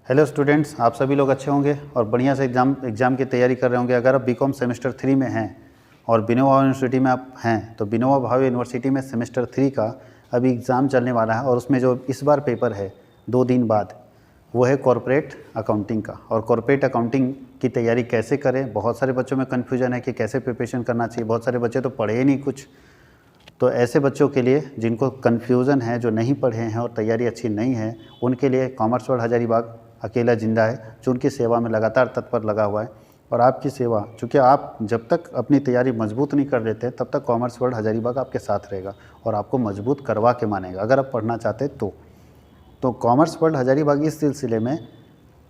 Hello students, आप सभी लोग अच्छे होंगे और बढ़िया से एग्ज़ाम की तैयारी कर रहे होंगे। अगर आप बीकॉम सेमेस्टर 3 में हैं और विनोबा यूनिवर्सिटी में आप हैं तो विनोबा भावे यूनिवर्सिटी में सेमेस्टर 3 का अभी एग्ज़ाम चलने वाला है और उसमें जो इस बार पेपर है 2 दिन बाद वो है कॉरपोरेट अकाउंटिंग का। और कॉरपोरेट अकाउंटिंग की तैयारी कैसे करें, बहुत सारे बच्चों में कन्फ्यूजन है कि कैसे प्रिपरेशन करना चाहिए। बहुत सारे बच्चे तो पढ़े ही नहीं कुछ। तो ऐसे बच्चों के लिए जिनको कन्फ्यूज़न है, जो नहीं पढ़े हैं और तैयारी अच्छी नहीं है, उनके लिए कॉमर्स वर्ल्ड हजारीबाग अकेला जिंदा है जो उनकी सेवा में लगातार तत्पर लगा हुआ है। और आपकी सेवा, चूँकि आप जब तक अपनी तैयारी मजबूत नहीं कर लेते तब तक कॉमर्स वर्ल्ड हजारीबाग आपके साथ रहेगा और आपको मजबूत करवा के मानेगा अगर आप पढ़ना चाहते तो कॉमर्स वर्ल्ड हजारीबाग इस सिलसिले में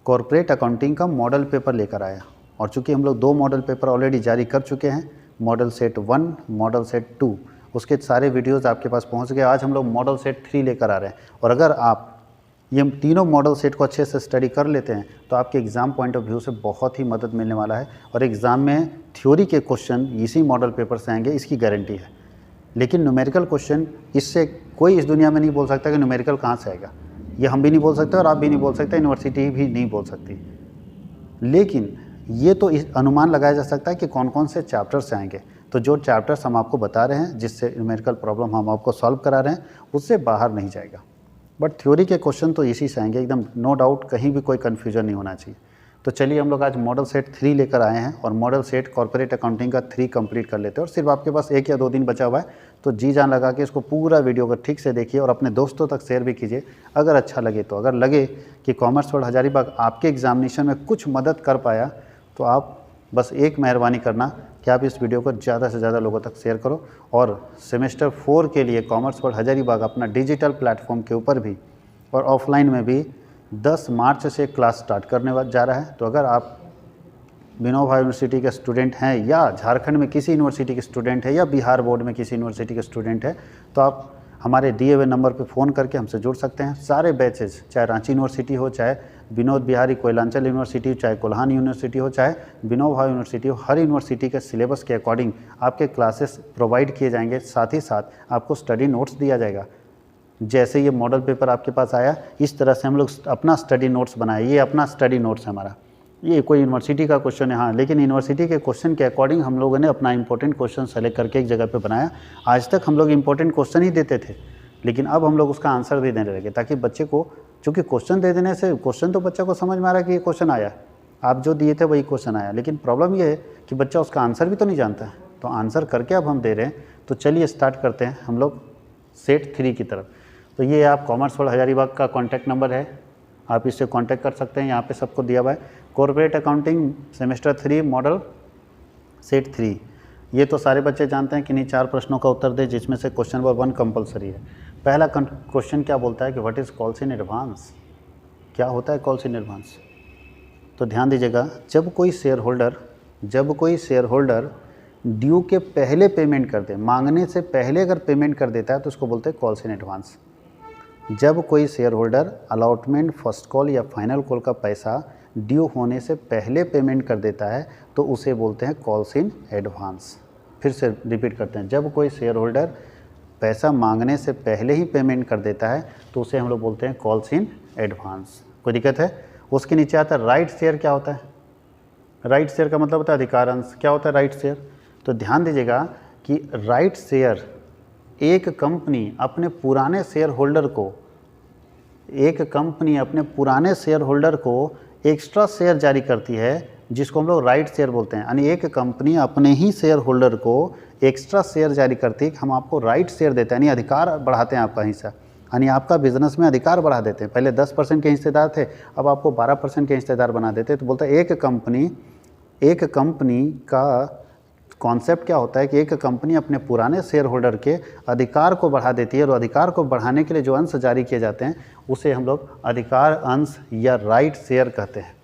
कॉरपोरेट अकाउंटिंग का मॉडल पेपर लेकर आया। और चूँकि हम लोग 2 मॉडल पेपर ऑलरेडी जारी कर चुके हैं, मॉडल सेट 1, मॉडल सेट 2, उसके सारे वीडियोज़ आपके पास पहुँच गए। आज हम लोग मॉडल सेट 3 लेकर आ रहे हैं। और अगर आप ये तीनों मॉडल सेट को अच्छे से स्टडी कर लेते हैं तो आपके एग्ज़ाम पॉइंट ऑफ व्यू से बहुत ही मदद मिलने वाला है। और एग्ज़ाम में थ्योरी के क्वेश्चन इसी मॉडल पेपर से आएंगे, इसकी गारंटी है। लेकिन न्यूमेरिकल क्वेश्चन, इससे कोई इस दुनिया में नहीं बोल सकता कि न्यूमेरिकल कहाँ से आएगा। ये हम भी नहीं बोल सकते और आप भी नहीं बोल सकते, यूनिवर्सिटी भी नहीं बोल सकती। लेकिन ये तो इस अनुमान लगाया जा सकता है कि कौन कौन से चैप्टर से आएंगे। तो जो चैप्टर्स हम आपको बता रहे हैं, जिससे न्यूमेरिकल प्रॉब्लम हम आपको सॉल्व करा रहे हैं, उससे बाहर नहीं जाएगा। बट थ्योरी के क्वेश्चन तो इसी से आएंगे, एकदम नो डाउट, कहीं भी कोई कन्फ्यूजन नहीं होना चाहिए। तो चलिए हम लोग आज मॉडल सेट 3 लेकर आए हैं और मॉडल सेट कॉर्पोरेट अकाउंटिंग का 3 कंप्लीट कर लेते हैं। और सिर्फ आपके पास 1 या 2 दिन बचा हुआ है तो जी जान लगा के इसको पूरा वीडियो को ठीक से देखिए और अपने दोस्तों तक शेयर भी कीजिए अगर अच्छा लगे तो। अगर लगे कि कॉमर्स वर्ल्ड हजारीबाग आपके एग्जामिनेशन में कुछ मदद कर पाया तो आप बस एक मेहरबानी करना कि आप इस वीडियो को ज़्यादा से ज़्यादा लोगों तक शेयर करो। और सेमेस्टर 4 के लिए कॉमर्स वर्ल्ड हजारीबाग अपना डिजिटल प्लेटफॉर्म के ऊपर भी और ऑफलाइन में भी 10 मार्च से क्लास स्टार्ट करने जा रहा है। तो अगर आप विनोबा यूनिवर्सिटी के स्टूडेंट हैं या झारखंड में किसी यूनिवर्सिटी के स्टूडेंट है या बिहार बोर्ड में किसी यूनिवर्सिटी के स्टूडेंट है तो आप हमारे दिए हुए नंबर पर फ़ोन करके हमसे जुड़ सकते हैं। सारे बैचेज, चाहे रांची यूनिवर्सिटी हो, चाहे विनोद बिहारी कोयलांचल यूनिवर्सिटी, चाहे कोल्हान यूनिवर्सिटी हो, चाहे विनोबा यूनिवर्सिटी हो, हर यूनिवर्सिटी के सिलेबस के अकॉर्डिंग आपके क्लासेस प्रोवाइड किए जाएंगे। साथ ही साथ आपको स्टडी नोट्स दिया जाएगा। जैसे ये मॉडल पेपर आपके पास आया, इस तरह से हम लोग अपना स्टडी नोट्स बनाए। ये अपना स्टडी नोट्स है हमारा, ये कोई यूनिवर्सिटी का क्वेश्चन है हाँ, लेकिन यूनिवर्सिटी के क्वेश्चन के अकॉर्डिंग हम लोगों ने अपना इंपॉर्टेंट क्वेश्चन सेलेक्ट करके एक जगह पे बनाया। आज तक हम लोग इंपॉर्टेंट क्वेश्चन ही देते थे, लेकिन अब हम लोग उसका आंसर भी देने लगे ताकि बच्चे को, चूँकि क्वेश्चन दे देने से क्वेश्चन तो बच्चे को समझ में आ रहा है कि ये क्वेश्चन आया, आप जो दिए थे वही क्वेश्चन आया, लेकिन प्रॉब्लम ये है कि बच्चा उसका आंसर भी तो नहीं जानता है। तो आंसर करके अब हम दे रहे हैं। तो चलिए स्टार्ट करते हैं हम लोग सेट 3 की तरफ। तो ये आप कॉमर्स वर्ल्ड हजारीबाग का कॉन्टैक्ट नंबर है, आप इससे कांटेक्ट कर सकते हैं। यहाँ पे सबको दिया हुआ है corporate accounting semester 3 model set 3। ये तो सारे बच्चे जानते हैं कि नहीं 4 प्रश्नों का उत्तर दे, जिसमें से क्वेश्चन नंबर 1 कंपलसरी है। पहला क्वेश्चन क्या बोलता है कि what is calls in advance, क्या होता है कॉल्स इन एडवांस। तो ध्यान दीजिएगा, जब कोई शेयर होल्डर ड्यू के पहले पेमेंट कर दे, मांगने से पहले अगर पेमेंट कर देता है तो उसको बोलते हैं कॉल्स इन एडवांस। जब कोई share holder allotment, first call या फाइनल कॉल का पैसा ड्यू होने से पहले पेमेंट कर देता है तो उसे बोलते हैं कॉल्स इन एडवांस। फिर से रिपीट करते हैं, जब कोई शेयर होल्डर पैसा मांगने से पहले ही पेमेंट कर देता है तो उसे हम लोग बोलते हैं कॉल्स इन एडवांस। कोई दिक्कत है? उसके नीचे आता है राइट शेयर। क्या होता है राइट शेयर? का मतलब होता है अधिकार अंश। क्या होता है राइट शेयर? तो ध्यान दीजिएगा कि राइट शेयर एक कंपनी अपने पुराने शेयर होल्डर को एक्स्ट्रा शेयर जारी करती है, जिसको हम लोग राइट शेयर बोलते हैं। यानी एक कंपनी अपने ही शेयर होल्डर को एक्स्ट्रा शेयर जारी करती है कि हम आपको राइट शेयर देते हैं, यानी अधिकार बढ़ाते हैं आपका हिस्सा, यानी आपका बिजनेस में अधिकार बढ़ा देते हैं। पहले 10% के हिस्सेदार थे, अब आपको 12% के हिस्सेदार बना देते हैं। तो बोलते हैं एक कंपनी का कॉन्सेप्ट क्या होता है कि एक कंपनी अपने पुराने शेयर होल्डर के अधिकार को बढ़ा देती है और अधिकार को बढ़ाने के लिए जो अंश जारी किए जाते हैं उसे हम लोग अधिकार अंश या राइट शेयर कहते हैं।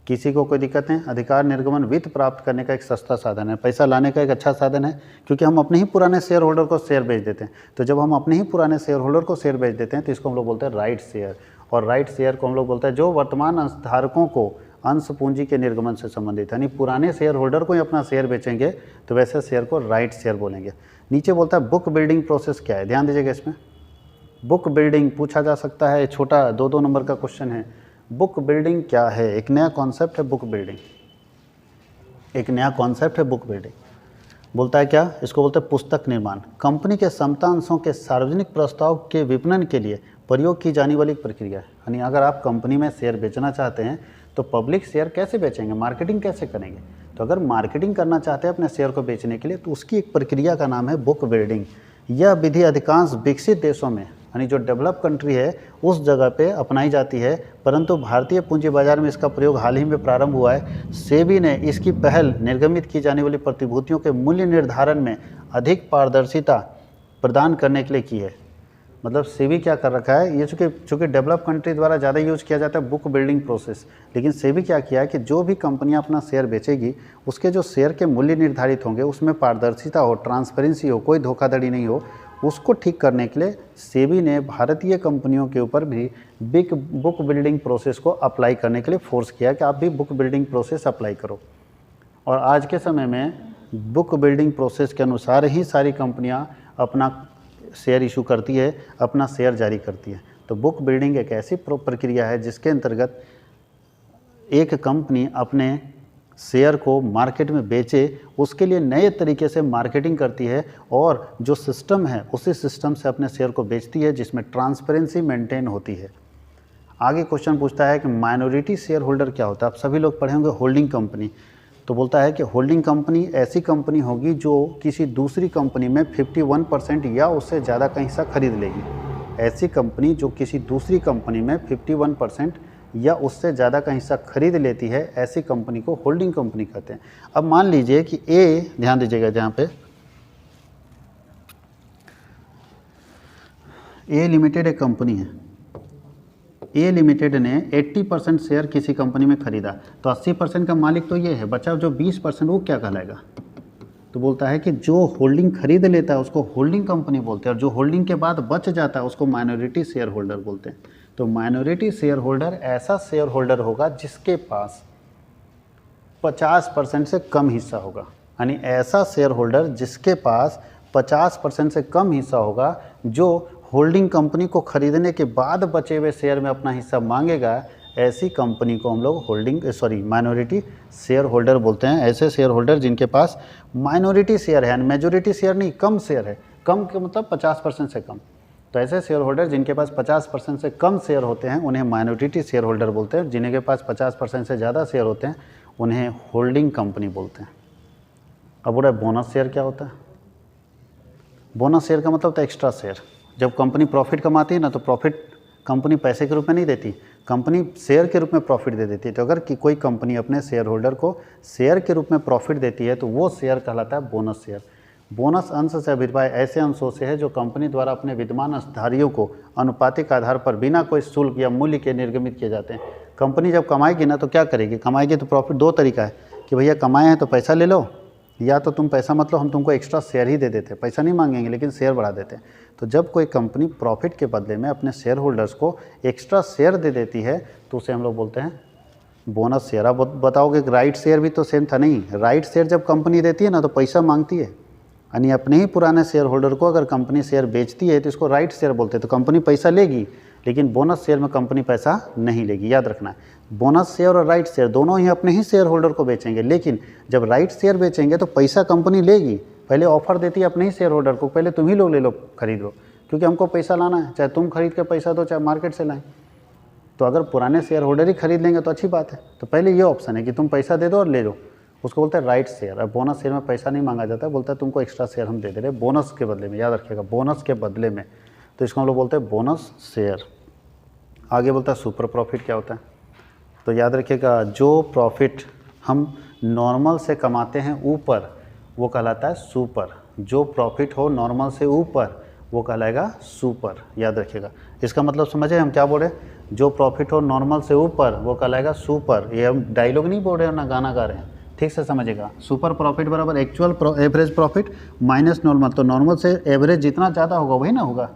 किसी को कोई दिक्कत नहीं? अधिकार निर्गमन वित्त प्राप्त करने का एक सस्ता साधन है, पैसा लाने का एक अच्छा साधन है, क्योंकि हम अपने ही पुराने शेयर होल्डर को शेयर बेच देते हैं। तो जब हम अपने ही पुराने शेयर होल्डर को शेयर बेच देते हैं तो इसको हम लोग बोलते हैं राइट शेयर। और राइट शेयर को हम लोग बोलते हैं जो वर्तमान अंशधारकों को अंश पूंजी के निर्गमन से संबंधित है, यानी पुराने शेयर होल्डर को ही अपना शेयर बेचेंगे तो वैसे शेयर को राइट शेयर बोलेंगे। नीचे बोलता है बुक बिल्डिंग प्रोसेस क्या है। ध्यान दीजिएगा, इसमें बुक बिल्डिंग पूछा जा सकता है, छोटा 2-2 नंबर का क्वेश्चन है। बुक बिल्डिंग क्या है? एक नया कॉन्सेप्ट है बुक बिल्डिंग, एक नया कॉन्सेप्ट है बुक बिल्डिंग। बोलता है क्या? इसको बोलते हैं पुस्तक निर्माण। कंपनी के समता अंशों के सार्वजनिक प्रस्ताव के विपणन के लिए प्रयोग की जाने वाली प्रक्रिया है। यानी अगर आप कंपनी में शेयर बेचना चाहते हैं तो पब्लिक शेयर कैसे बेचेंगे, मार्केटिंग कैसे करेंगे? तो अगर मार्केटिंग करना चाहते हैं अपने शेयर को बेचने के लिए तो उसकी एक प्रक्रिया का नाम है बुक बिल्डिंग। यह विधि अधिकांश विकसित देशों में, यानी जो डेवलप कंट्री है उस जगह पे अपनाई जाती है, परंतु भारतीय पूंजी बाजार में इसका प्रयोग हाल ही में प्रारंभ हुआ है। सेबी ने इसकी पहल निर्गमित की जाने वाली प्रतिभूतियों के मूल्य निर्धारण में अधिक पारदर्शिता प्रदान करने के लिए की है। मतलब सेबी क्या कर रखा है, ये चूँकि डेवलप कंट्री द्वारा ज़्यादा यूज किया जाता है बुक बिल्डिंग प्रोसेस, लेकिन सेबी क्या किया है कि जो भी कंपनियां अपना शेयर बेचेगी उसके जो शेयर के मूल्य निर्धारित होंगे उसमें पारदर्शिता हो, ट्रांसपेरेंसी हो, कोई धोखाधड़ी नहीं हो, उसको ठीक करने के लिए सेबी ने भारतीय कंपनियों के ऊपर भी बुक बिल्डिंग प्रोसेस को अप्लाई करने के लिए फोर्स किया कि आप भी बुक बिल्डिंग प्रोसेस अप्लाई करो। और आज के समय में बुक बिल्डिंग प्रोसेस के अनुसार ही सारी कंपनियां अपना शेयर इशू करती है, अपना शेयर जारी करती है। तो बुक बिल्डिंग एक ऐसी प्रक्रिया है जिसके अंतर्गत एक कंपनी अपने शेयर को मार्केट में बेचे, उसके लिए नए तरीके से मार्केटिंग करती है और जो सिस्टम है उसी सिस्टम से अपने शेयर को बेचती है जिसमें ट्रांसपेरेंसी मेंटेन होती है। आगे क्वेश्चन पूछता है कि माइनॉरिटी शेयर होल्डर क्या होता है? आप सभी लोग पढ़े होंगे होल्डिंग कंपनी। तो बोलता है कि होल्डिंग कंपनी ऐसी कंपनी होगी जो किसी दूसरी कंपनी में 51% या उससे ज़्यादा का हिस्सा खरीद लेगी। ऐसी कंपनी जो किसी दूसरी कंपनी में 51% या उससे ज़्यादा का हिस्सा खरीद लेती है, ऐसी कंपनी को होल्डिंग कंपनी कहते हैं। अब मान लीजिए कि ए, ध्यान दीजिएगा जहाँ पे ए लिमिटेड एक कंपनी है, ए लिमिटेड ने 80% शेयर किसी कंपनी में खरीदा, तो 80% का मालिक तो ये है, बचा जो 20% वो क्या कहलाएगा? तो बोलता है कि जो होल्डिंग खरीद लेता है उसको होल्डिंग कंपनी बोलते हैं और जो होल्डिंग के बाद बच जाता है उसको माइनॉरिटी शेयर होल्डर बोलते हैं। तो माइनॉरिटी शेयर होल्डर ऐसा शेयर होल्डर होगा जिसके पास 50% से कम हिस्सा होगा। यानी ऐसा शेयर होल्डर जिसके पास 50% से कम हिस्सा होगा, जो होल्डिंग कंपनी को खरीदने के बाद बचे हुए शेयर में अपना हिस्सा मांगेगा, ऐसी कंपनी को हम लोग माइनॉरिटी शेयर होल्डर बोलते हैं। ऐसे शेयर होल्डर जिनके पास माइनॉरिटी शेयर है, मेजॉरिटी शेयर नहीं, कम शेयर है, कम के मतलब 50% से कम। तो ऐसे शेयर होल्डर जिनके पास 50% से कम शेयर होते हैं उन्हें माइनॉरिटी शेयर होल्डर बोलते हैं। जिनके पास 50% से ज़्यादा शेयर होते हैं उन्हें होल्डिंग कंपनी बोलते हैं। अब बोला बोनस शेयर क्या होता है? बोनस शेयर का मतलब होता है एक्स्ट्रा शेयर। जब कंपनी प्रॉफिट कमाती है ना, तो प्रॉफिट कंपनी पैसे के रूप में नहीं देती, कंपनी शेयर के रूप में प्रॉफिट दे देती है। तो अगर कोई कंपनी अपने शेयर होल्डर को शेयर के रूप में प्रॉफिट देती है तो वो शेयर कहलाता है बोनस शेयर। बोनस अंश से अभिप्राय ऐसे अंशों से है जो कंपनी द्वारा अपने विद्यमान अंशधारियों को अनुपातिक आधार पर बिना कोई शुल्क या मूल्य के निर्गमित किए जाते हैं। कंपनी जब कमाएगी ना तो क्या करेगी? कमाएगी तो प्रॉफिट दो तरीका है कि भैया कमाए हैं तो पैसा ले लो, या तो तुम पैसा मत लो, हम तुमको एक्स्ट्रा शेयर ही दे देते हैं, पैसा नहीं मांगेंगे लेकिन शेयर बढ़ा देते हैं। तो जब कोई कंपनी प्रॉफिट के बदले में अपने शेयर होल्डर्स को एक्स्ट्रा शेयर दे देती है तो उसे हम लोग बोलते हैं बोनस शेयर। आप बताओगे कि राइट शेयर भी तो सेम था? नहीं, राइट शेयर जब कंपनी देती है ना तो पैसा मांगती है, यानी अपने ही पुराने शेयर होल्डर को अगर कंपनी शेयर बेचती है तो इसको राइट शेयर बोलते हैं। तो कंपनी पैसा लेगी लेकिन बोनस शेयर में कंपनी पैसा नहीं लेगी, याद रखना है। बोनस शेयर और राइट शेयर दोनों ही अपने ही शेयर होल्डर को बेचेंगे, लेकिन जब राइट शेयर बेचेंगे तो पैसा कंपनी लेगी, पहले ऑफर देती है अपने ही शेयर होल्डर को, पहले तुम ही लोग ले लो, खरीद लो, क्योंकि हमको पैसा लाना है, चाहे तुम खरीद के पैसा दो चाहे मार्केट से लाएं। तो अगर पुराने शेयर होल्डर ही खरीद लेंगे तो अच्छी बात है। तो पहले ये ऑप्शन है कि तुम पैसा दे दो और ले लो, उसको बोलते हैं राइट शेयर। अब बोनस शेयर में पैसा नहीं मांगा जाता है, बोलता है तुमको एक्स्ट्रा शेयर हम दे दे रहे बोनस के बदले में, याद रखिएगा बोनस के बदले में। तो इसको हम लोग बोलते हैं बोनस शेयर। आगे बोलता है सुपर प्रॉफिट क्या होता है? तो याद रखिएगा जो प्रॉफिट हम नॉर्मल से कमाते हैं ऊपर वो कहलाता है सुपर। जो प्रॉफिट हो नॉर्मल से ऊपर वो कहलाएगा सुपर, याद रखिएगा। इसका मतलब समझे हम क्या बोल रहे हैं? जो प्रॉफिट हो नॉर्मल से ऊपर वो कहलाएगा सुपर। ये हम डायलॉग नहीं बोल रहे हैं ना गाना गा रहे हैं, ठीक से समझिएगा। सुपर प्रॉफिट बराबर actual average profit minus normal. तो नॉर्मल से एवरेज जितना ज़्यादा होगा वही ना होगा,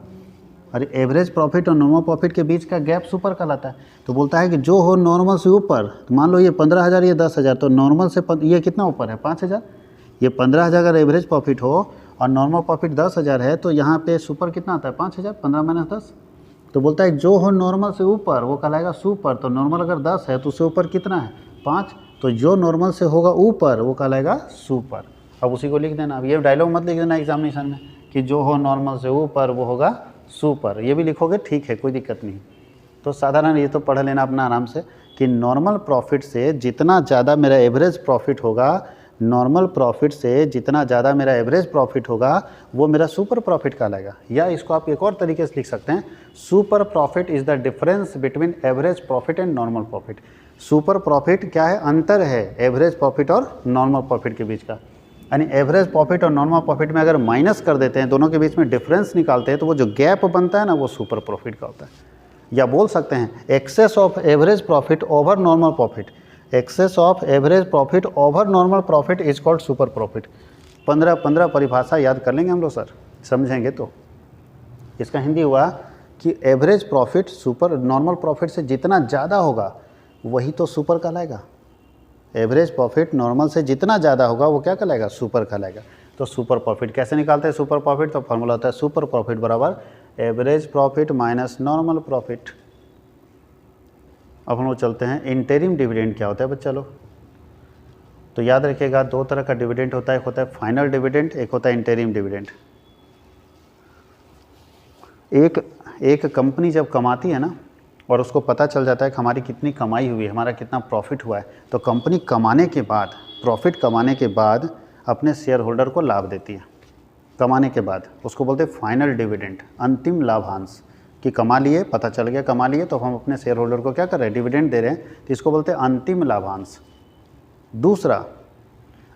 अरे एवरेज प्रॉफिट और नॉर्मल प्रॉफिट के बीच का गैप सुपर कहलाता है। तो बोलता है कि जो हो नॉर्मल से ऊपर, तो मान लो ये 15,000 ये 10,000, तो नॉर्मल से ये कितना ऊपर है? 5,000। ये 15,000 अगर एवरेज प्रॉफिट हो और नॉर्मल प्रॉफिट 10,000 है तो यहाँ पे सुपर कितना आता है? 5,000। 15 - 10 तो बोलता है जो हो नॉर्मल से ऊपर वो कहलाएगा सुपर। तो नॉर्मल अगर 10 है तो उससे ऊपर कितना है 5, तो जो नॉर्मल से होगा ऊपर वो कहलाएगा सुपर। अब उसी को लिख देना। अब ये डायलॉग मत लिख देना एग्जामिनेशन में कि जो हो नॉर्मल से ऊपर वो होगा सुपर, ये भी लिखोगे ठीक है, कोई दिक्कत नहीं। तो साधारण ये तो पढ़ लेना अपना आराम से कि नॉर्मल प्रॉफिट से जितना ज़्यादा मेरा एवरेज प्रॉफिट होगा, नॉर्मल प्रॉफिट से जितना ज़्यादा मेरा एवरेज प्रॉफिट होगा वो मेरा सुपर प्रॉफिट कहलाएगा। या इसको आप एक और तरीके से लिख सकते हैं, super profit is the difference between average profit and normal profit. Super profit क्या है, अंतर है एवरेज प्रॉफिट और नॉर्मल प्रॉफिट के बीच का। यानी एवरेज प्रॉफिट और नॉर्मल प्रॉफिट में अगर माइनस कर देते हैं, दोनों के बीच में डिफरेंस निकालते हैं, तो वो जो गैप बनता है ना वो सुपर प्रॉफिट का होता है। या बोल सकते हैं excess of average profit over normal profit, excess of average profit over normal profit is called super profit. 15 परिभाषा याद कर लेंगे हम लोग सर, समझेंगे तो। इसका हिंदी हुआ कि average profit super normal profit से जितना ज़्यादा होगा वही तो सुपर कहलाएगा। एवरेज प्रॉफिट नॉर्मल से जितना ज़्यादा होगा वो क्या कहलाएगा, सुपर कहलाएगा। तो सुपर प्रॉफिट कैसे निकालते हैं सुपर प्रॉफिट, तो फॉर्मूला होता है सुपर प्रॉफिट बराबर average profit minus normal profit. अब हम लोग चलते हैं इंटरिम डिविडेंड क्या होता है बच्चा लोग। तो याद रखिएगा दो तरह का डिविडेंड होता है, एक होता है फाइनल डिविडेंड, एक होता है इंटरिम डिविडेंड। एक कंपनी जब कमाती है ना और उसको पता चल जाता है कि हमारी कितनी कमाई हुई है, हमारा कितना प्रॉफिट हुआ है, तो कंपनी कमाने के बाद, प्रॉफिट कमाने के बाद अपने शेयर होल्डर को लाभ देती है। कमाने के बाद उसको बोलते हैं फाइनल डिविडेंड, अंतिम लाभांश। कि कमा लिए, पता चल गया कमा लिए, तो हम अपने शेयर होल्डर को क्या कर रहे हैं, डिविडेंड दे रहे हैं, तो इसको बोलते हैं अंतिम लाभांश। दूसरा,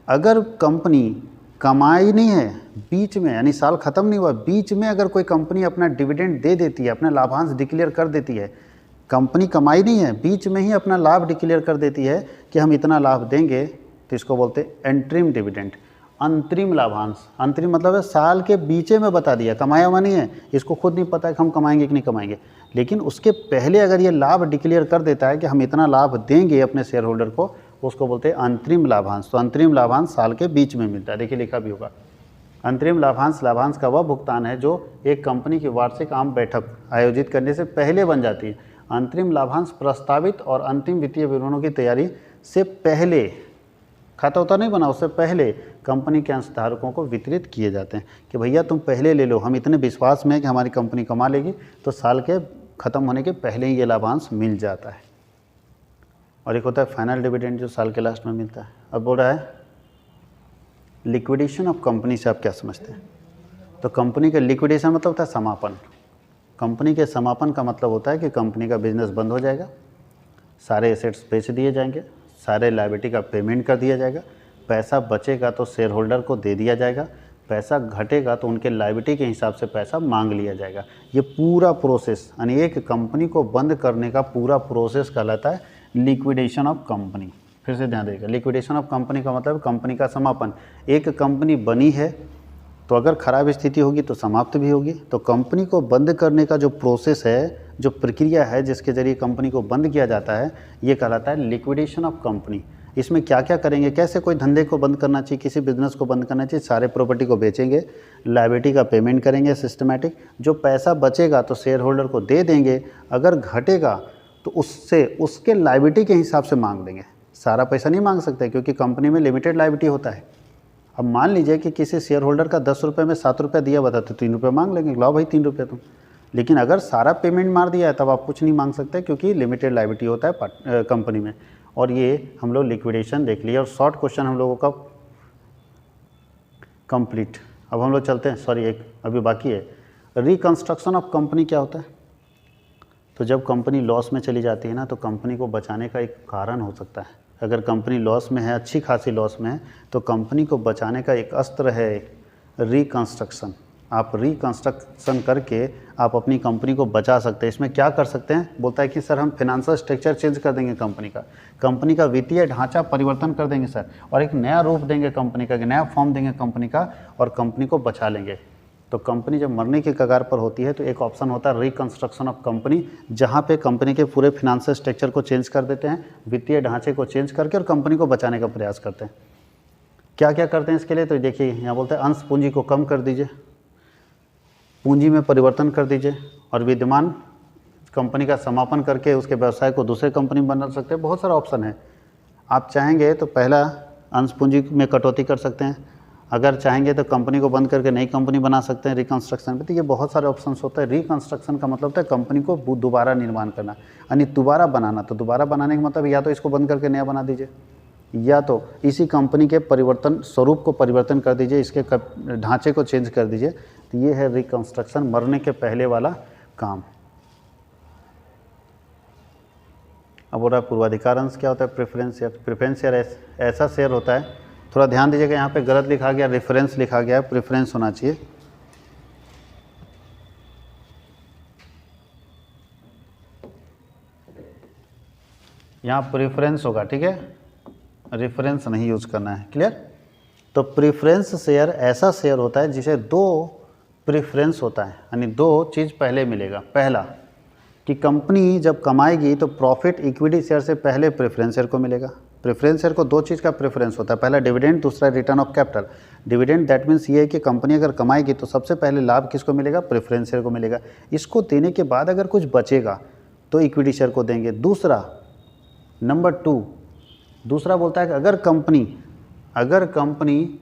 अगर कंपनी कमाई नहीं है बीच में, यानी साल ख़त्म नहीं हुआ, बीच में अगर कोई कंपनी अपना डिविडेंड दे देती है, अपना लाभांश डिक्लेयर कर देती है, कंपनी कमाई नहीं है, बीच में ही अपना लाभ डिक्लेयर कर देती है कि हम इतना लाभ देंगे, तो इसको बोलते हैं एंट्रीम डिविडेंड, अंतरिम लाभांश। अंतरिम मतलब है साल के बीचे में बता दिया, कमाया हुआ नहीं है, इसको खुद नहीं पता है कि हम कमाएंगे कि नहीं कमाएंगे, लेकिन उसके पहले अगर ये लाभ डिक्लेयर कर देता है कि हम इतना लाभ देंगे अपने शेयर होल्डर को, उसको बोलते हैं अंतरिम लाभांश। तो अंतरिम लाभांश साल के बीच में मिलता है, देखिए लिखा भी होगा। अंतरिम लाभांश का वह भुगतान है जो एक कंपनी की वार्षिक आम बैठक आयोजित करने से पहले बन जाती है। अंतरिम लाभांश प्रस्तावित और अंतिम वित्तीय विवरणों की तैयारी से पहले, खाता उतना नहीं बना उससे पहले कंपनी के अंशधारकों को वितरित किए जाते हैं कि भैया तुम पहले ले लो, हम इतने विश्वास में हैं कि हमारी कंपनी कमा लेगी, तो साल के ख़त्म होने के पहले ही ये लाभांश मिल जाता है। और एक होता है फाइनल डिविडेंड जो साल के लास्ट में मिलता है। अब बोल रहा है लिक्विडेशन ऑफ कंपनी से आप क्या समझते हैं। तो कंपनी का लिक्विडेशन मतलब होता है समापन। कंपनी के समापन का मतलब होता है कि कंपनी का बिजनेस बंद हो जाएगा, सारे एसेट्स बेच दिए जाएंगे, सारे लायबिलिटी का पेमेंट कर दिया जाएगा, पैसा बचेगा तो शेयर होल्डर को दे दिया जाएगा, पैसा घटेगा तो उनके लायबिलिटी के हिसाब से पैसा मांग लिया जाएगा। ये पूरा प्रोसेस, यानी एक कंपनी को बंद करने का पूरा प्रोसेस कहलाता है लिक्विडेशन ऑफ कंपनी। फिर से ध्यान देगा, लिक्विडेशन ऑफ कंपनी का मतलब कंपनी का समापन। एक कंपनी बनी है तो अगर ख़राब स्थिति होगी तो समाप्त भी होगी। तो कंपनी को बंद करने का जो प्रोसेस है, जो प्रक्रिया है जिसके ज़रिए कंपनी को बंद किया जाता है, ये कहलाता है लिक्विडेशन ऑफ कंपनी। इसमें क्या क्या करेंगे, कैसे कोई धंधे को बंद करना चाहिए, किसी बिजनेस को बंद करना चाहिए, सारे प्रॉपर्टी को बेचेंगे, लायबिलिटी का पेमेंट करेंगे सिस्टमेटिक, जो पैसा बचेगा तो शेयर होल्डर को दे देंगे, अगर घटेगा तो उससे उसके लायबिलिटी के हिसाब से मांग देंगे। सारा पैसा नहीं मांग सकते क्योंकि कंपनी में लिमिटेड लायबिलिटी होता है। अब मान लीजिए कि किसी शेयर होल्डर का 10 रुपये में 7 रुपये दिया बता, तो 3 रुपये मांग लेंगे, लाओ भाई 3 रुपये तुम। लेकिन अगर सारा पेमेंट मार दिया है तब आप कुछ नहीं मांग सकते क्योंकि लिमिटेड लायबिलिटी होता है कंपनी में। और ये हम लोग लिक्विडेशन देख लिया और शॉर्ट क्वेश्चन हम लोगों का कंप्लीट। अब हम लोग चलते हैं, सॉरी एक अभी बाकी है, रिकंस्ट्रक्शन ऑफ कंपनी क्या होता है। तो जब कंपनी लॉस में चली जाती है ना, तो कंपनी को बचाने का एक कारण हो सकता है। अगर कंपनी लॉस में है, अच्छी खासी लॉस में है, तो कंपनी को बचाने का एक अस्त्र है रिकंस्ट्रक्शन। आप रिकंस्ट्रक्शन करके आप अपनी कंपनी को बचा सकते हैं। इसमें क्या कर सकते हैं, बोलता है कि सर हम फिनेंशियल स्ट्रक्चर चेंज कर देंगे, कंपनी का वित्तीय ढांचा परिवर्तन कर देंगे सर, और एक नया रूप देंगे कंपनी का, नया फॉर्म देंगे कंपनी का, और कंपनी को बचा लेंगे। तो कंपनी जब मरने की कगार पर होती है तो एक ऑप्शन होता है रिकंस्ट्रक्शन ऑफ कंपनी, जहाँ पे कंपनी के पूरे फिनेंशियल स्ट्रक्चर को चेंज कर देते हैं, वित्तीय ढांचे को चेंज करके और कंपनी को बचाने का प्रयास करते हैं। क्या क्या करते हैं इसके लिए, तो देखिए यहाँ बोलते हैं अंश पूंजी को कम कर दीजिए, पूंजी में परिवर्तन कर दीजिए, और विद्यमान कंपनी का समापन करके उसके व्यवसाय को दूसरे कंपनी में बना सकते हैं। बहुत सारा ऑप्शन है। आप चाहेंगे तो पहला अंश पूंजी में कटौती कर सकते हैं, अगर चाहेंगे तो कंपनी को बंद करके नई कंपनी बना सकते हैं रिकंस्ट्रक्शन में। तो ये बहुत सारे ऑप्शंस होते हैं। रिकंस्ट्रक्शन का मतलब होता है कंपनी को दोबारा निर्माण करना, यानी दोबारा बनाना। तो दोबारा बनाने का मतलब या तो इसको बंद करके नया बना दीजिए, या तो इसी कंपनी के परिवर्तन स्वरूप को परिवर्तन कर दीजिए, इसके ढांचे को चेंज कर दीजिए। तो ये है रिकंस्ट्रक्शन, मरने के पहले वाला काम। अब हो रहा है पूर्वाधिकार अंश क्या होता है? Preference share. प्रेफरेंस शेयर ऐसा शेयर होता है, थोड़ा ध्यान दीजिएगा, यहाँ पे गलत लिखा गया, रेफरेंस लिखा गया है, प्रेफरेंस होना चाहिए। यहाँ प्रेफरेंस होगा, ठीक है, रेफरेंस नहीं यूज करना है। क्लियर? तो प्रेफरेंस शेयर ऐसा शेयर होता है जिसे दो प्रेफरेंस होता है, यानी दो चीज़ पहले मिलेगा। पहला कि कंपनी जब कमाएगी तो प्रॉफिट इक्विटी शेयर से पहले प्रेफरेंस शेयर को मिलेगा। प्रेफरेंस शेयर को दो चीज़ का प्रेफरेंस होता है, पहला डिविडेंड, दूसरा return of capital. Dividend that means ये है कि कंपनी अगर कमाएगी तो सबसे पहले लाभ किसको मिलेगा? प्रेफरेंस शेयर को मिलेगा। इसको देने के बाद अगर कुछ बचेगा तो इक्विटी शेयर को देंगे। दूसरा, नंबर 2, दूसरा बोलता है कि अगर कंपनी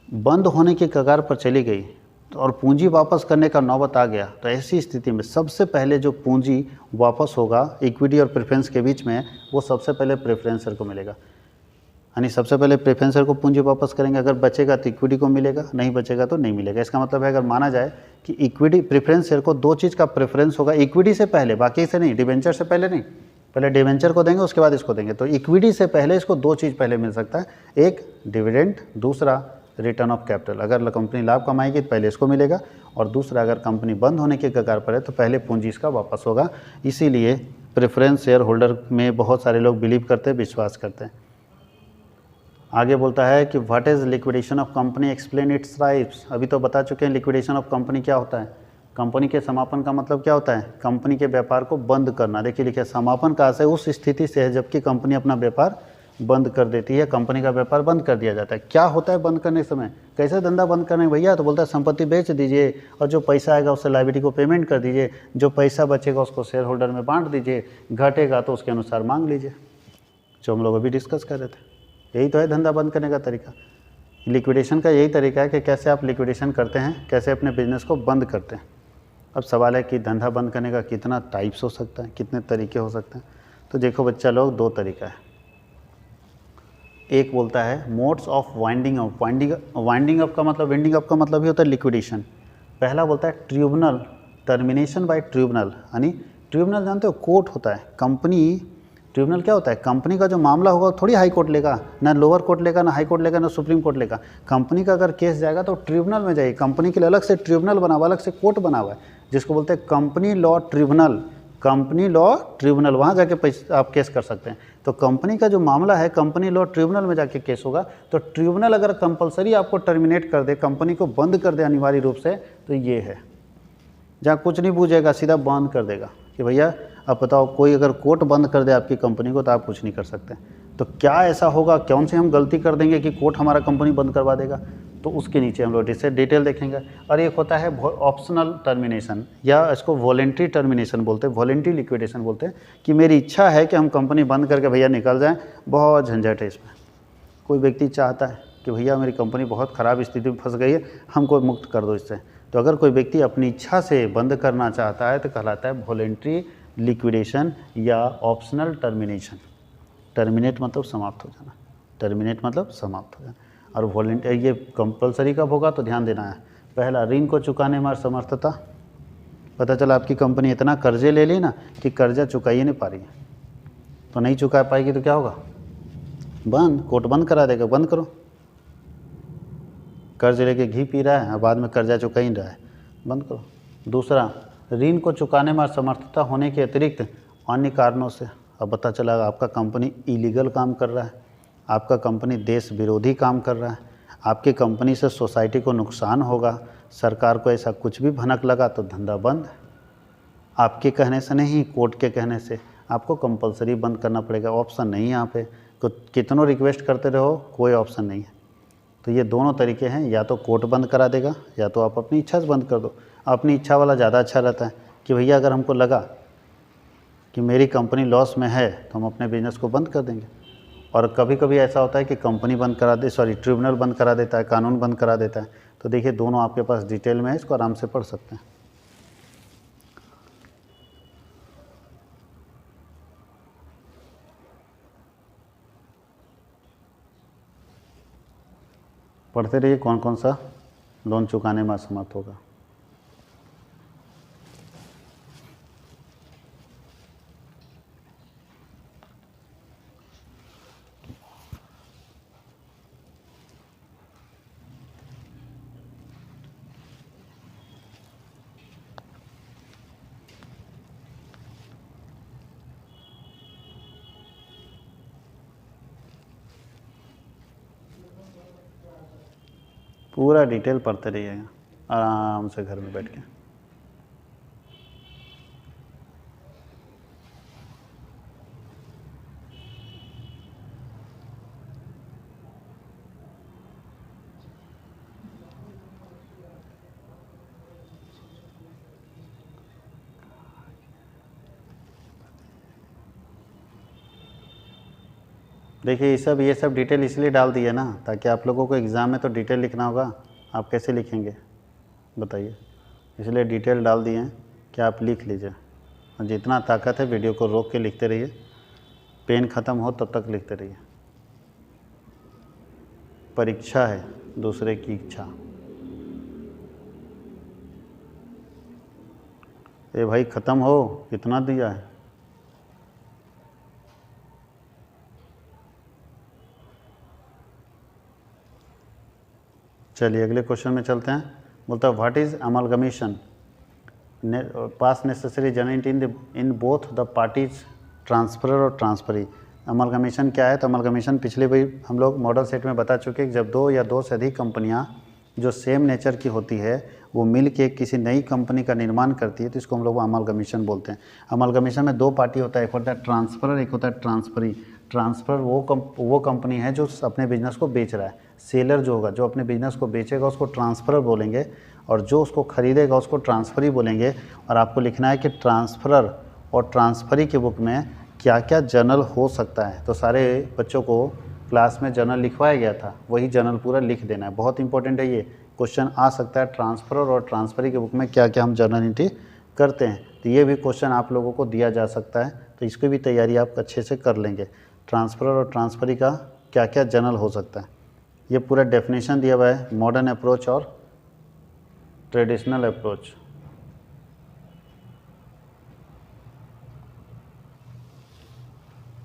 बंद होने के कगार पर चली गई और पूंजी वापस करने का नौबत आ गया, तो ऐसी स्थिति में सबसे पहले जो पूंजी वापस होगा इक्विटी और प्रेफरेंस के बीच में, वो सबसे पहले प्रेफरेंस शेयर को मिलेगा। यानी सबसे पहले प्रेफरेंस शेयर को पूंजी वापस करेंगे, अगर बचेगा तो इक्विटी को मिलेगा, नहीं बचेगा तो नहीं मिलेगा। इसका मतलब है अगर माना जाए कि इक्विटी प्रेफरेंस शेयर को दो चीज़ का प्रेफरेंस होगा, इक्विटी से पहले, बाकी से नहीं, डिवेंचर से पहले नहीं, पहले डिवेंचर को देंगे उसके बाद इसको देंगे। तो इक्विटी से पहले इसको दो चीज़ पहले मिल सकता है, एक डिविडेंड, दूसरा रिटर्न ऑफ कैपिटल। अगर कंपनी लाभ कमाएगी तो पहले इसको मिलेगा, और दूसरा अगर कंपनी बंद होने के कगार पर है तो पहले पूंजी इसका वापस होगा। इसीलिए प्रेफरेंस शेयर होल्डर में बहुत सारे लोग बिलीव करते हैं, विश्वास करते हैं। आगे बोलता है कि what is liquidation of company, explain its types. अभी तो बता चुके हैं लिक्विडेशन ऑफ कंपनी क्या होता है। कंपनी के समापन का मतलब क्या होता है? कंपनी के व्यापार को बंद करना। देखिए लिखिए, समापन का आशय उस स्थिति से है जबकि कंपनी अपना व्यापार बंद कर देती है, कंपनी का व्यापार बंद कर दिया जाता है। क्या होता है बंद करने के समय? कैसे धंधा बंद करने भैया? तो बोलता है संपत्ति बेच दीजिए और जो पैसा आएगा उससे लायबिलिटी को पेमेंट कर दीजिए, जो पैसा बचेगा उसको शेयर होल्डर में बांट दीजिए, घटेगा तो उसके अनुसार मांग लीजिए, जो हम लोग अभी डिस्कस कर रहे थे। यही तो है धंधा बंद करने का तरीका। लिक्विडेशन का यही तरीका है कि कैसे आप लिक्विडेशन करते हैं, कैसे अपने बिजनेस को बंद करते हैं। अब सवाल है कि धंधा बंद करने का कितना टाइप्स हो सकता है, कितने तरीके हो सकते हैं। तो देखो बच्चा लोग, दो तरीका है। एक बोलता है modes of winding up. Winding up का मतलब, विंडिंग अप का मतलब ही होता है लिक्विडेशन। पहला बोलता है ट्रिब्यूनल, टर्मिनेशन बाय ट्रिब्यूनल। यानी ट्रिब्यूनल जानते हो, कोर्ट होता है। कंपनी, ट्रिब्यूनल क्या होता है? कंपनी का जो मामला होगा थोड़ी हाई कोर्ट लेगा, ना लोअर कोर्ट लेगा, ना हाई कोर्ट लेगा, ना सुप्रीम कोर्ट लेगा। कंपनी का अगर केस जाएगा तो ट्रिब्यूनल में जाएगी। कंपनी के लिए अलग से ट्रिब्यूनल बना हुआ, अलग से कोर्ट बना हुआ है, जिसको बोलते हैं company law tribunal. Company law tribunal, वहाँ जाके आप केस कर सकते हैं। तो कंपनी का जो मामला है कंपनी लॉ ट्रिब्यूनल में जाके केस होगा। तो ट्रिब्यूनल अगर कंपलसरी आपको टर्मिनेट कर दे, कंपनी को बंद कर दे अनिवार्य रूप से, तो ये है जहाँ कुछ नहीं पूछेगा, सीधा बंद कर देगा कि भैया अब बताओ, कोई अगर कोर्ट बंद कर दे आपकी कंपनी को तो आप कुछ नहीं कर सकते। तो क्या ऐसा होगा, कौन से हम गलती कर देंगे कि कोर्ट हमारा कंपनी बंद करवा देगा? तो उसके नीचे हम लोग इससे डिटेल देखेंगे। और एक होता है ऑप्शनल टर्मिनेशन, या इसको वॉलेंट्री टर्मिनेशन बोलते हैं, वॉलेंट्री लिक्विडेशन बोलते हैं, कि मेरी इच्छा है कि हम कंपनी बंद करके भैया निकल जाएं। बहुत झंझट है इसमें। कोई व्यक्ति चाहता है कि भैया मेरी कंपनी बहुत ख़राब स्थिति में फंस गई है, हमको मुक्त कर दो इससे। तो अगर कोई व्यक्ति अपनी इच्छा से बंद करना चाहता है तो कहलाता है वॉलेंट्री लिक्विडेशन या ऑप्शनल टर्मिनेशन। टर्मिनेट मतलब समाप्त हो जाना, टर्मिनेट मतलब समाप्त हो जाना। और वॉलेंटियर, ये कंपलसरी कब होगा तो ध्यान देना है। पहला, ऋण को चुकाने में असमर्थता। पता चला आपकी कंपनी इतना कर्जे ले ली ना कि कर्जा चुका ही नहीं पा रही है, तो नहीं चुका पाएगी तो क्या होगा? बंद, कोर्ट बंद करा देगा, बंद करो। कर्ज लेके घी पी रहा है और बाद में कर्जा चुका ही नहीं रहा है, बंद करो। दूसरा, ऋण को चुकाने में असमर्थता होने के अतिरिक्त अन्य कारणों से। अब पता चला आपका कंपनी इलीगल काम कर रहा है, आपका कंपनी देश विरोधी काम कर रहा है, आपकी कंपनी से सोसाइटी को नुकसान होगा, सरकार को ऐसा कुछ भी भनक लगा तो धंधा बंद। आपके कहने से नहीं, कोर्ट के कहने से आपको कंपलसरी बंद करना पड़ेगा। ऑप्शन नहीं है यहाँ पे, तो कितनों रिक्वेस्ट करते रहो, कोई ऑप्शन नहीं है। तो ये दोनों तरीके हैं, या तो कोर्ट बंद करा देगा या तो आप अपनी इच्छा से बंद कर दो। अपनी इच्छा वाला ज़्यादा अच्छा रहता है कि भैया अगर हमको लगा कि मेरी कंपनी लॉस में है तो हम अपने बिजनेस को बंद कर देंगे। और कभी कभी ऐसा होता है कि कंपनी बंद करा दे, ट्रिब्यूनल बंद करा देता है, कानून बंद करा देता है। तो देखिए दोनों आपके पास डिटेल में है, इसको आराम से पढ़ सकते हैं। पढ़ते रहिए कौन कौन सा लोन चुकाने में असमर्थ होगा। पूरा डिटेल पढ़ते रहिएगा आराम से घर में बैठ के। देखिए ये सब डिटेल इसलिए डाल दिए ना ताकि आप लोगों को एग्ज़ाम में तो डिटेल लिखना होगा, आप कैसे लिखेंगे बताइए। इसलिए डिटेल डाल दिए हैं कि आप लिख लीजिए, और जितना ताकत है वीडियो को रोक के लिखते रहिए, पेन ख़त्म हो तब तक लिखते रहिए। परीक्षा है दूसरे की इच्छा। ए भाई ख़त्म हो, कितना दिया है। चलिए अगले क्वेश्चन में चलते हैं। बोलता है what is amalgamation, pass necessary joint in both the parties transferor और ट्रांसफरी। अमलगमेशन क्या है? तो अमलगमेशन पिछले भी हम लोग मॉडल सेट में बता चुके हैं कि जब दो या दो से अधिक कंपनियां जो सेम नेचर की होती है वो मिल के किसी नई कंपनी का निर्माण करती है तो इसको हम लोग अमलगमेशन बोलते हैं। अमलगमेशन में दो पार्टी होता है, एक होता है ट्रांसफरर, एक होता है ट्रांसफरी। ट्रांसफर वो कंपनी है जो अपने बिजनेस को बेच रहा है। सेलर जो होगा, जो अपने बिजनेस को बेचेगा उसको ट्रांसफरर बोलेंगे, और जो उसको खरीदेगा उसको ट्रांसफरी बोलेंगे। और आपको लिखना है कि ट्रांसफरर और ट्रांसफरी के बुक में क्या क्या जर्नल हो सकता है। तो सारे बच्चों को क्लास में जर्नल लिखवाया गया था, वही जर्नल पूरा लिख देना है। बहुत इंपॉर्टेंट है, ये क्वेश्चन आ सकता है ट्रांसफरर और ट्रांसफरी के बुक में क्या क्या हम जर्नल एंट्री करते हैं। तो ये भी क्वेश्चन आप लोगों को दिया जा सकता है, तो इसकी भी तैयारी आप अच्छे से कर लेंगे। ट्रांसफरर और ट्रांसफरी का क्या क्या जर्नल हो सकता है, ये पूरा डेफिनेशन दिया हुआ है, मॉडर्न अप्रोच और ट्रेडिशनल अप्रोच।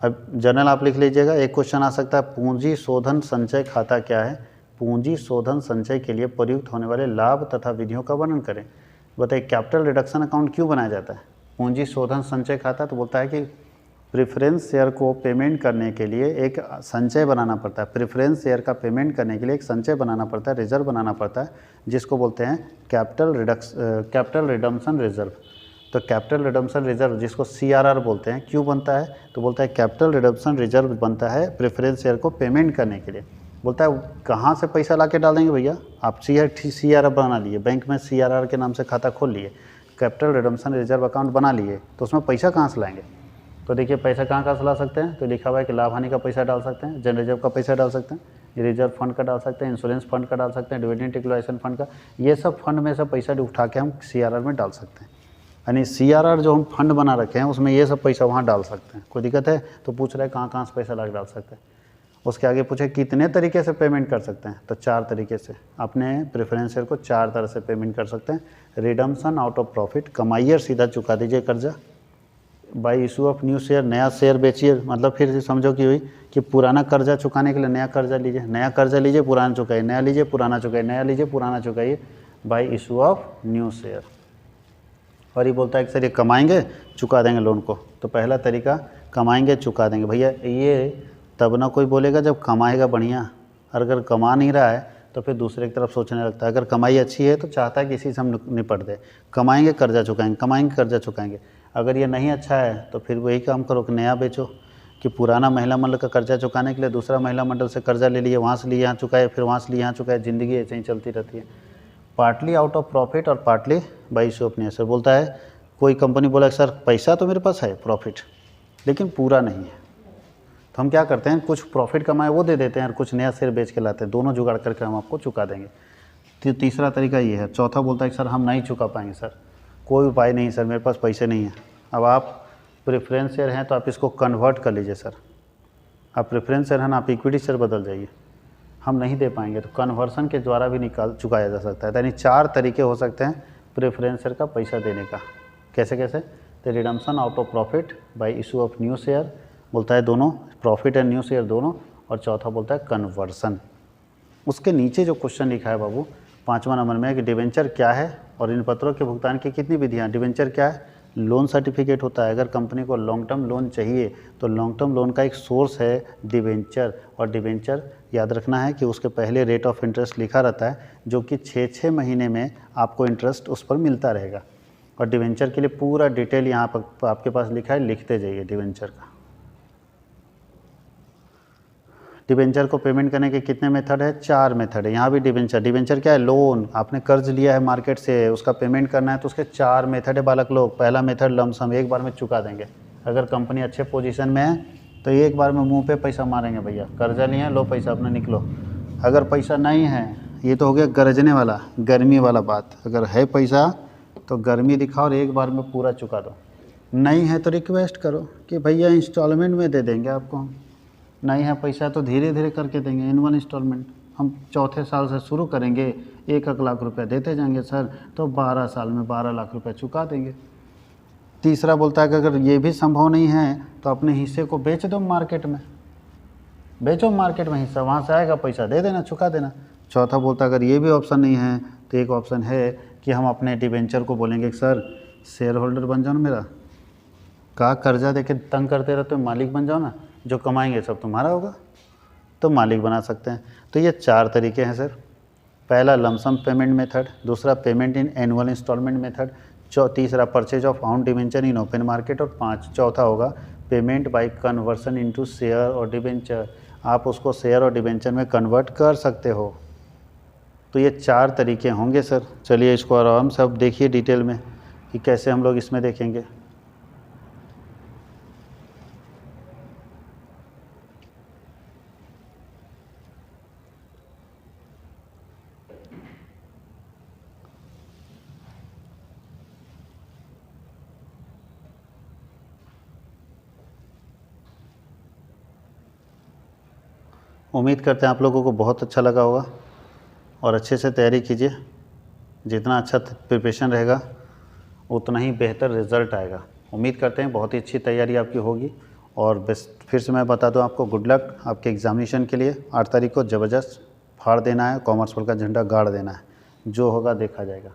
अब जर्नल आप लिख लीजिएगा। एक क्वेश्चन आ सकता है पूंजी शोधन संचय खाता क्या है। पूंजी शोधन संचय के लिए प्रयुक्त होने वाले लाभ तथा विधियों का वर्णन करें। बताइए कैपिटल रिडक्शन अकाउंट क्यों बनाया जाता है? पूंजी शोधन संचय खाता तो बोलता है कि प्रेफरेंस शेयर को पेमेंट करने के लिए एक संचय बनाना पड़ता है। प्रेफरेंस शेयर का पेमेंट करने के लिए एक संचय बनाना पड़ता है, रिजर्व बनाना पड़ता है, जिसको बोलते हैं कैपिटल रिडम्पशन रिजर्व। तो कैपिटल रिडम्पशन रिजर्व जिसको CRR बोलते हैं, क्यों बनता है? तो बोलता है कैपिटल रिडम्पशन रिजर्व बनता है प्रेफरेंस शेयर को पेमेंट करने के लिए। बोलता है कहाँ से पैसा ला के डालेंगे भैया? आप CRR बना लिए, बैंक में CRR के नाम से खाता खोल लिए, कैपिटल रिडम्पशन रिजर्व अकाउंट बना लिए, तो उसमें पैसा कहाँ से लाएंगे? तो देखिए पैसा कहाँ कहाँ से ला सकते हैं। तो लिखा हुआ है कि लाभ हानि का पैसा डाल सकते हैं, जन रिजर्व का पैसा डाल सकते हैं, रिजर्व फंड का डाल सकते हैं, इंश्योरेंस फंड का डाल सकते हैं, डिविडेंड इक्वलाइजेशन फंड का, ये सब फंड में से पैसा उठा के हम CRR में डाल सकते हैं। यानी CRR जो हम फंड बना रखे हैं उसमें ये सब पैसा वहाँ डाल सकते हैं। कोई दिक्कत है? तो पूछ रहे हैं कहाँ कहाँ से पैसा ला के डाल सकते हैं। उसके आगे पूछे कितने तरीके से पेमेंट कर सकते हैं, तो 4 तरीके से। अपने प्रेफरेंस शेयर को 4 तरह से पेमेंट कर सकते हैं। रिडम्पशन आउट ऑफ प्रॉफिट, कमाइए और सीधा चुका दीजिए कर्जा। By issue of new share, नया शेयर बेचिए, मतलब फिर से समझो कि हुई कि पुराना कर्जा चुकाने के लिए नया कर्जा लीजिए, नया कर्जा लीजिए पुराना चुकाइए, नया लीजिए पुराना चुकाइए, नया लीजिए पुराना चुकाइए, by issue of new share. और ये बोलता है कि सर ये कमाएंगे चुका देंगे लोन को। तो पहला तरीका कमाएंगे चुका देंगे। भैया ये तब ना कोई बोलेगा जब कमाएगा बढ़िया, और अगर कमा नहीं रहा है तो फिर दूसरे की तरफ सोचने लगता है। अगर कमाई अच्छी है तो चाहता है कि इसी से हम निपट दें, कमाएंगे कर्जा चुकाएंगे, कमाएंगे कर्जा चुकाएंगे। अगर ये नहीं अच्छा है तो फिर वही काम करो कि नया बेचो, कि पुराना महिला मंडल का कर्जा चुकाने के लिए दूसरा महिला मंडल से कर्जा ले लिए, वहाँ से लिए यहाँ चुकाए, फिर वहाँ से लिए यहाँ चुकाए, ज़िंदगी ऐसे ही चलती रहती है। पार्टली आउट ऑफ प्रॉफिट और partly by issue of new share. बोलता है कोई कंपनी बोला सर पैसा तो मेरे पास है प्रॉफिट, लेकिन पूरा नहीं है, तो हम क्या करते हैं, कुछ प्रॉफिट कमाए वो दे देते हैं और कुछ नया शेयर बेच के लाते हैं, दोनों जुगाड़ करके हम आपको चुका देंगे। तीसरा तरीका ये है। चौथा बोलता है कि सर हम नहीं चुका पाएंगे सर, कोई उपाय नहीं सर, मेरे पास पैसे नहीं है। अब आप प्रेफरेंस शेयर हैं तो आप इसको कन्वर्ट कर लीजिए सर, आप प्रेफरेंस शेयर हैं ना, आप इक्विटी शेयर बदल जाइए। हम नहीं दे पाएंगे तो कन्वर्सन के द्वारा भी चुकाया जा सकता है। यानी 4 तरीके हो सकते हैं प्रेफरेंस शेयर का पैसा देने का। कैसे कैसे? तो redemption out of profit by issue of new share बोलता है, दोनों प्रॉफिट एंड न्यू शेयर दोनों, और चौथा बोलता है कन्वर्सन। उसके नीचे जो क्वेश्चन लिखा है बाबू 5वां नंबर में है कि डिवेंचर क्या है और इन पत्रों के भुगतान की कितनी विधियाँ। डिवेंचर क्या है? लोन सर्टिफिकेट होता है। अगर कंपनी को लॉन्ग टर्म लोन चाहिए तो लॉन्ग टर्म लोन का एक सोर्स है डिवेंचर, और डिवेंचर याद रखना है कि उसके पहले रेट ऑफ इंटरेस्ट लिखा रहता है, जो कि 6 महीने में आपको इंटरेस्ट उस पर मिलता रहेगा। और डिवेंचर के लिए पूरा डिटेल यहाँ पर आपके पास लिखा है, लिखते जाइए डिवेंचर का। डिवेंचर को पेमेंट करने के कितने मेथड है? 4 मेथड है। यहाँ भी डिवेंचर क्या है? लोन। आपने कर्ज लिया है मार्केट से, उसका पेमेंट करना है, तो उसके 4 मेथड है बालक लोग। पहला मेथड लमसम, एक बार में चुका देंगे। अगर कंपनी अच्छे पोजीशन में है तो एक बार में मुंह पे पैसा मारेंगे, भैया कर्जा लिया है, लो पैसा अपना निकलो। अगर पैसा नहीं है, ये तो हो गया गरजने वाला, गर्मी वाला बात। अगर है पैसा तो गर्मी दिखाओ और एक बार में पूरा चुका दो। नहीं है तो रिक्वेस्ट करो कि भैया इंस्टॉलमेंट में दे देंगे आपको हम। नहीं है पैसा तो धीरे धीरे करके देंगे, इन 1 इंस्टॉलमेंट। हम चौथे साल से शुरू करेंगे, 1 लाख रुपए देते जाएंगे सर, तो 12 साल में 12 लाख रुपए चुका देंगे। तीसरा बोलता है कि अगर ये भी संभव नहीं है तो अपने हिस्से को बेच दो मार्केट में, बेचो मार्केट में हिस्सा, वहाँ से आएगा पैसा दे देना, चुका देना। चौथा बोलता है अगर ये भी ऑप्शन नहीं है तो एक ऑप्शन है कि हम अपने डिवेंचर को बोलेंगे कि सर शेयर होल्डर बन जाओ ना मेरा, का कर्जा दे के तंग करते रहते हो, मालिक बन जाओ ना, जो कमाएंगे सब तुम्हारा होगा, तो मालिक बना सकते हैं। तो ये 4 तरीके हैं सर। पहला लमसम पेमेंट मेथड, दूसरा payment in annual instalment method, तीसरा purchase of found debenture in open market, और चौथा होगा payment by conversion into share और डिवेंचर। आप उसको शेयर और डिवेंचर में कन्वर्ट कर सकते हो। तो ये 4 तरीके होंगे सर। चलिए इसको आराम से अब देखिए डिटेल में कि कैसे हम लोग इसमें देखेंगे। उम्मीद करते हैं आप लोगों को बहुत अच्छा लगा होगा और अच्छे से तैयारी कीजिए। जितना अच्छा प्रिपरेशन रहेगा उतना ही बेहतर रिज़ल्ट आएगा। उम्मीद करते हैं बहुत ही अच्छी तैयारी आपकी होगी। और बस फिर से मैं बता दूं आपको, गुड लक आपके एग्ज़ामिनेशन के लिए। 8 तारीख को ज़बरदस्त फाड़ देना है, कॉमर्स वाल का झंडा गाड़ देना है, जो होगा देखा जाएगा।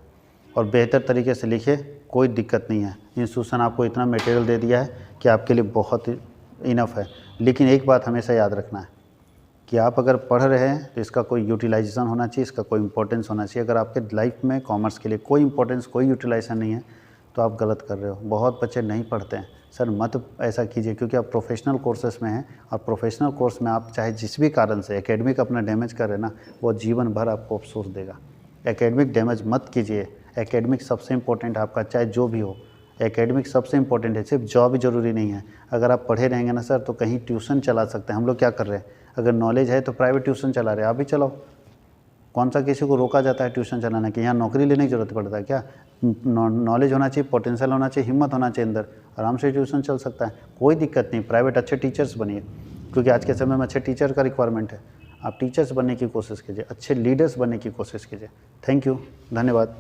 और बेहतर तरीके से लिखिए, कोई दिक्कत नहीं है। इंस्टीट्यूशन आपको इतना मटेरियल दे दिया है कि आपके लिए बहुत इनफ है। लेकिन एक बात हमेशा याद रखना है कि आप अगर पढ़ रहे हैं तो इसका कोई यूटिलाइजेशन होना चाहिए, इसका कोई इंपॉर्टेंस होना चाहिए। अगर आपके लाइफ में कॉमर्स के लिए कोई इंपॉर्टेंस, कोई यूटिलाइजेशन नहीं है तो आप गलत कर रहे हो। बहुत बच्चे नहीं पढ़ते हैं सर, मत ऐसा कीजिए, क्योंकि आप प्रोफेशनल कोर्सेज में हैं और प्रोफेशनल कोर्स में आप चाहे जिस भी कारण से एकेडमिक अपना डैमेज कर रहे हैं ना, वो जीवन भर आपको अफसोस देगा। एकेडमिक डैमेज मत कीजिए। एकेडमिक सबसे इंपॉर्टेंट है आपका, चाहे जो भी हो। एकेडमिक सबसे इंपॉर्टेंट है, सिर्फ जॉब ही ज़रूरी नहीं है। अगर आप पढ़े रहेंगे ना सर तो कहीं ट्यूशन चला सकते हैं। हम लोग क्या कर रहे हैं, अगर नॉलेज है तो प्राइवेट ट्यूशन चला रहे हैं, आप भी चलाओ। कौन सा किसी को रोका जाता है ट्यूशन चलाने के? यहाँ नौकरी लेने की ज़रूरत पड़ता है क्या? नॉलेज होना चाहिए, पोटेंशियल होना चाहिए, हिम्मत होना चाहिए अंदर, आराम से ट्यूशन चल सकता है, कोई दिक्कत नहीं। प्राइवेट अच्छे टीचर्स बनिए, क्योंकि आज के समय में अच्छे टीचर का रिक्वायरमेंट है। आप टीचर्स बनने की कोशिश कीजिए, अच्छे लीडर्स बनने की कोशिश कीजिए। थैंक यू, धन्यवाद।